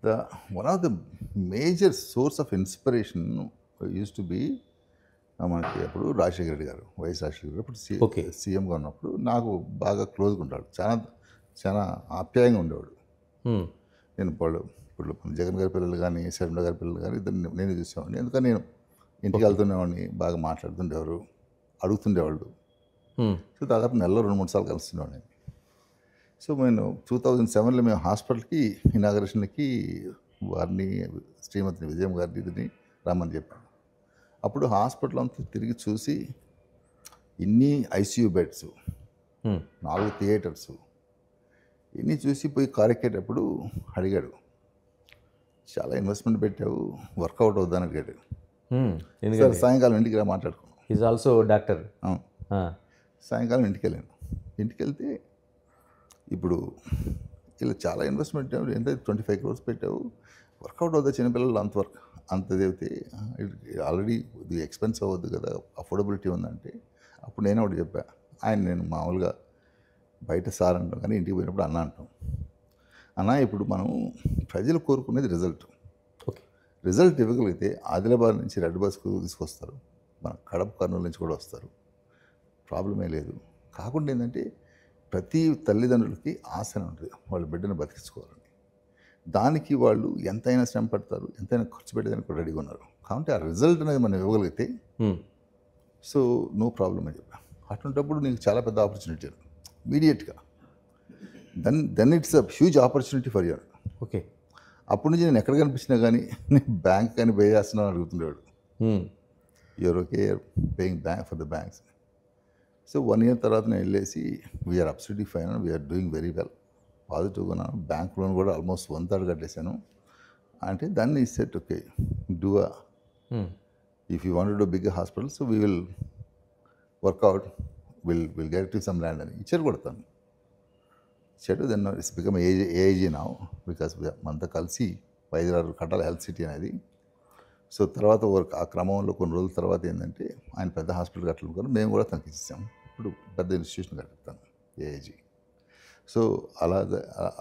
The one of the major source of inspiration use to be మనకి అప్పుడు రాజశేఖర రెడ్డి గారు, YS Rajasekhara Reddy అప్పుడు ఓకే. సీఎంగా ఉన్నప్పుడు నాకు బాగా క్లోజ్గా ఉంటాడు, చాలా చాలా ఆప్యాయంగా ఉండేవాడు. హ్మ్. నేను ఇప్పుడు జగన్ గారి పిల్లలు కానీ శర్మిల గారి పిల్లలు కానీ ఇద్దరు నేను చూసేవాడిని. ఎందుకని నేను ఇంటికి వెళ్తుండేవాడిని, బాగా మాట్లాడుతుండేవారు, అడుగుతుండేవాళ్ళు. హ్మ్. సో దాదాపు నెలలో 2-3 సార్లు కలుస్తుండేవాడిని. సో నేను 2007లో మేము హాస్పిటల్కి ఇనాగరేషన్కి వారిని, శ్రీమతిని విజయం గారిని ఇద్దరిని రమ్మని చెప్పాను. అప్పుడు హాస్పిటల్ అంతా తిరిగి చూసి ఇన్ని ఐసీయూ బెడ్స్, హ్మ్. 4 థియేటర్స్ ఇన్ని చూసి పోయి కారెక్కేటప్పుడు అడిగాడు, చాలా ఇన్వెస్ట్మెంట్ పెట్టావు, వర్కౌట్ అవుద్దని అడిగాడు. హ్మ్. సరే ఎందుకంటే సాయంకాలం ఇంటికి రా మాట్లాడుకున్నాం. Is also doctor. అవును. సాయంకాలం ఇంటికి వెళ్ళాను. ఇంటికి వెళ్తే ఇప్పుడు ఇలా చాలా ఇన్వెస్ట్మెంట్ ఎంత 25 crores పెట్టావు, వర్కౌట్ అవుతుంది చిన్నపిల్లలు అంతవరకు అంత చదివితే ఆల్రెడీ ఇది ఎక్స్పెన్స్ అవ్వద్దు కదా, అఫోర్డబిలిటీ ఉందంటే అప్పుడు నేను ఒకటి చెప్పా. నేను మామూలుగా బయట సార్ అంటాం కానీ ఇంటికి పోయినప్పుడు అన్న అంటాం. అన్న ఇప్పుడు మనం ప్రజలు కోరుకునేది రిజల్ట్. ఓకే. రిజల్ట్ ఇవ్వగలిగితే ఆదిలాబాద్ నుంచి రెడ్ బస్కు తీసుకొస్తారు, మన కడప కర్నూలు నుంచి కూడా వస్తారు, ప్రాబ్లమే లేదు. కాకుండా ఏంటంటే ప్రతి తల్లిదండ్రులకి ఆశనే ఉంటుంది వాళ్ళ బిడ్డను బతికించుకోవాలని. దానికి వాళ్ళు ఎంతైనా శ్రమ పడతారు, ఎంతైనా ఖర్చు పెట్టేదానికి కూడా రెడీగా ఉన్నారు. కాబట్టి ఆ రిజల్ట్ అనేది మనం ఇవ్వగలిగితే సో నో ప్రాబ్లం అని చెప్పా. అటువంటిప్పుడు నీకు చాలా పెద్ద ఆపర్చునిటీ ఇమీడియట్గా. Then it's a huge opportunity for your. Okay. అప్పటి నుంచి నేను ఎక్కడ కనిపించినా కానీ నేను బ్యాంక్ కానీ పే చేస్తున్నాను అడుగుతుండేవాడు. You're okay paying bank for the banks. So 1 year తర్వాత నేను వెళ్ళేసి we're absolutely fine, we're doing very well, పాజిటివ్గా ఉన్నాను. బ్యాంక్ లోన్ కూడా ఆల్మోస్ట్ 1/3 కట్టేశాను. అంటే దాన్ని set okay do if you want to do big hospital so we will work out, will get to some land అని ఇచ్చారు కొడతాను. ఇచ్చాడు. Then it's become AIG now because మనతో కలిసి 5-6 కట్టాలి హెల్త్ సిటీ అనేది. సో తర్వాత ఆ క్రమంలో కొన్ని రోజుల తర్వాత ఏంటంటే ఆయన పెద్ద హాస్పిటల్ కట్టాలనుకుని మేము కూడా తనకి ఇచ్చాము. ఇప్పుడు పెద్ద ఇన్స్టిట్యూషన్ కట్టాను ఏఐజీ. సో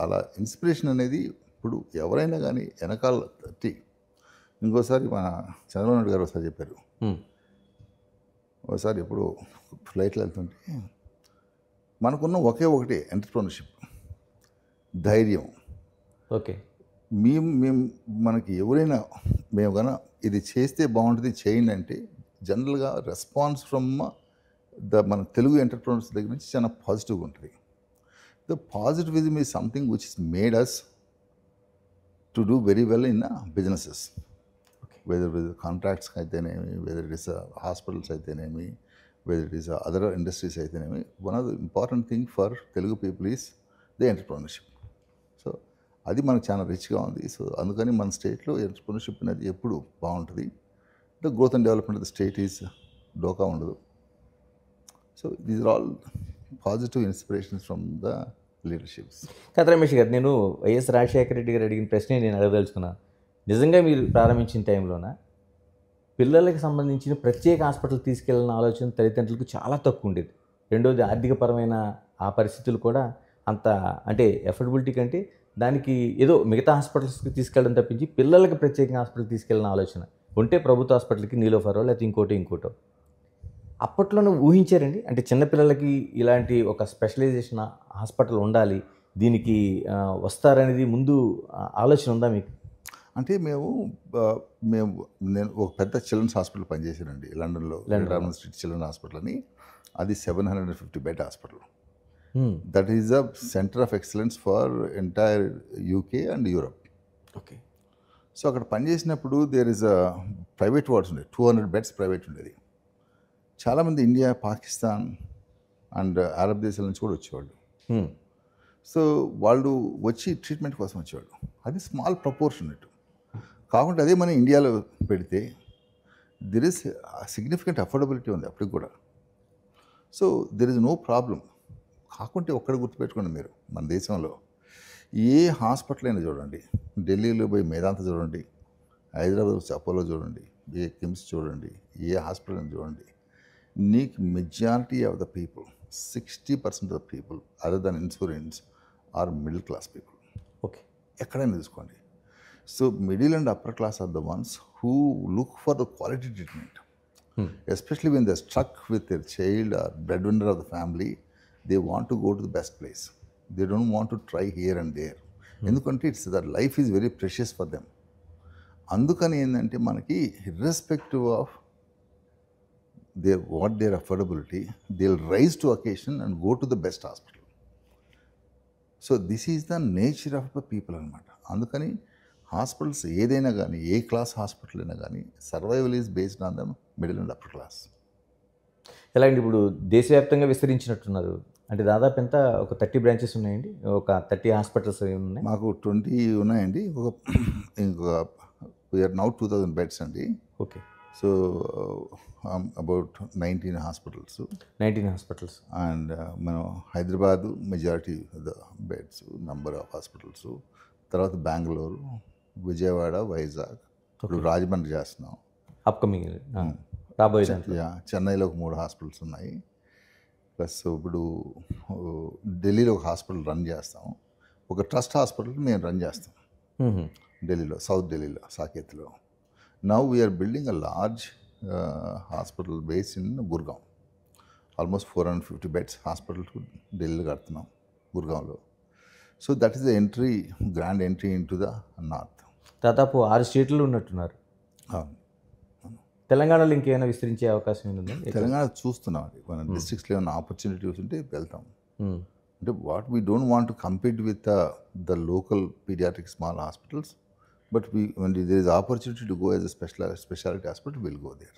అలా ఇన్స్పిరేషన్ అనేది ఇప్పుడు ఎవరైనా కానీ వెనకాల తట్టి. ఇంకోసారి మన చంద్రబాబు నాయుడు గారు ఒకసారి చెప్పారు, ఒకసారి ఎప్పుడు ఫ్లైట్లో వెళ్తుంటే మనకున్న ఒకే ఒకటి ఎంటర్ప్రెన్యూర్షిప్, ధైర్యం. ఓకే. మేము మనకి ఎవరైనా మేము కన్నా ఇది చేస్తే బాగుంటుంది చేయండి అంటే జనరల్గా రెస్పాన్స్ ఫ్రమ్ మన తెలుగు ఎంటర్ప్రెన్యూర్స్ దగ్గర నుంచి చాలా పాజిటివ్గా ఉంటుంది. The positivism is something which is made us to do very well in businesses, whether contracts అయితేనేమి, వెదర్ ఇట్ ఇస్ హాస్పిటల్స్ అయితేనేమి, whether it is other industries అయితేనేమి. One of the important thing for Telugu people is the entrepreneurship. So అది మనకు చాలా రిచ్గా ఉంది. So అందుకని మన స్టేట్లో ఎంటర్ప్రెన్యూర్షిప్ అనేది ఎప్పుడు బాగుంటుంది. The growth and development of the state is డోకా ఉండదు. So these are all positive inspirations from the leaderships. కదా రమేష్ గారు, నేను వైఎస్ రాజశేఖర రెడ్డి గారు అడిగిన ప్రశ్నే నేను అడగదలుచుకున్నాను. నిజంగా మీరు ప్రారంభించిన టైంలోన పిల్లలకి సంబంధించిన ప్రత్యేక హాస్పిటల్ తీసుకెళ్ళిన ఆలోచన తల్లిదండ్రులకు చాలా తక్కువ ఉండేది. రెండోది ఆర్థికపరమైన ఆ పరిస్థితులు కూడా అంత అంటే ఎఫర్డబిలిటీ కంటే దానికి ఏదో మిగతా హాస్పిటల్స్కి తీసుకెళ్ళడం తప్పించి పిల్లలకి ప్రత్యేకంగా హాస్పిటల్కి తీసుకెళ్ళిన ఆలోచన ఉంటే ప్రభుత్వ హాస్పిటల్కి నీలోఫరో లేకపోతే ఇంకోటో అప్పట్లోనే ఊహించారండి. అంటే చిన్నపిల్లలకి ఇలాంటి ఒక స్పెషలైజేషన్ హాస్పిటల్ ఉండాలి, దీనికి వస్తారనేది ముందు ఆలోచన ఉందా మీకు? అంటే నేను ఒక పెద్ద చిల్డ్రన్స్ హాస్పిటల్ పనిచేశానండి లండన్లో, స్ట్రీట్ చిల్డ్రన్ హాస్పిటల్ అని. అది 750 bed hospital. That is a centre of excellence for entire UK and Europe. Okay. So అక్కడ పనిచేసినప్పుడు there is a private wards ఉండేది, 200 బెడ్స్ ప్రైవేట్ ఉండేది. చాలామంది ఇండియా, పాకిస్తాన్ అండ్ అరబ్ దేశాల నుంచి కూడా వచ్చేవాళ్ళు. సో వాళ్ళు వచ్చి ట్రీట్మెంట్ కోసం వచ్చేవాళ్ళు. అది స్మాల్ ప్రపోర్షన్ ఇటు కాకుండా అదే మనం ఇండియాలో పెడితే దెర్ ఇస్ సిగ్నిఫికెంట్ అఫోర్డబిలిటీ ఉంది అప్పటికి కూడా. So there is no problem. కాకుంటే ఒక్కడ గుర్తుపెట్టుకోండి మీరు, మన దేశంలో ఏ హాస్పిటల్ అయినా చూడండి, ఢిల్లీలో పోయి మేదాంత చూడండి, హైదరాబాద్ వచ్చి అపోలో చూడండి, ఏ కిమ్స్ చూడండి, ఏ హాస్పిటల్ అయినా చూడండి, నీకు majority of the people 60% of the people other than insurance or middle class people. Okay. ఎక్కడైనా చూసుకోండి. So middle and upper class are the ones who look for the quality treatment. Especially when they're stuck with their child or breadwinner of the family, they want to go to the best place. They don't want to try here and there. ఎందుకంటే it's that life is very precious for them. అందుకని ఏంటంటే మనకి irrespective of their affordability, they'll rise to occasion and go to the best hospital. So this is the nature of the people అనమాట. అందుకని hospitals ఏదైనా కానీ, ఏ class hospital అయినా కానీ, survival is based on the middle and upper class. ఎలా అండి ఇప్పుడు దేశవ్యాప్తంగా విస్తరించినట్టున్నారు, అంటే దాదాపు ఎంత ఒక 30 బ్రాంచెస్ ఉన్నాయండి, ఒక 30 హాస్పిటల్స్ ఉన్నాయి? మాకు 20 ఉన్నాయండి. ఇంకొక వీఆర్ నౌ 2000 బెడ్స్ అండి. Okay. So about 19 hospitals. 19 hospitals. And మనం Hyderabad majority the beds, number of hospitals. తర్వాత బెంగళూరు, విజయవాడ, వైజాగ్, ఇప్పుడు రాజమండ్రి చేస్తున్నాం అప్కమింగ్ రాబోయే దాంట్లో. చెన్నైలో ఒక 3 హాస్పిటల్స్ ఉన్నాయి. ప్లస్ ఇప్పుడు ఢిల్లీలో ఒక హాస్పిటల్ రన్ చేస్తాం. ఒక ట్రస్ట్ హాస్పిటల్ మేము రన్ చేస్తాం ఢిల్లీలో, సౌత్ ఢిల్లీలో, సాకేత్లో. Now we're building a large hospital base in Gurgaon. Almost 450 beds hospital ఢిల్లీలో కడుతున్నాం, గుర్గాంలో. So that is the entry, grand entry into the north. దాదాపు 6 స్టేట్లు ఉన్నట్టున్నారు. తెలంగాణలో ఇంకేమైనా విస్తరించే అవకాశం ఉందా? తెలంగాణ చూస్తున్నాం అండి. మన డిస్ట్రిక్ట్స్లో ఏమైనా ఆపర్చునిటీస్ ఉంటే వెళ్తాం. అంటే what we don't want to compete with the local pediatric small hospitals, but when there is opportunity to go as a specialty hospital, we'll go there.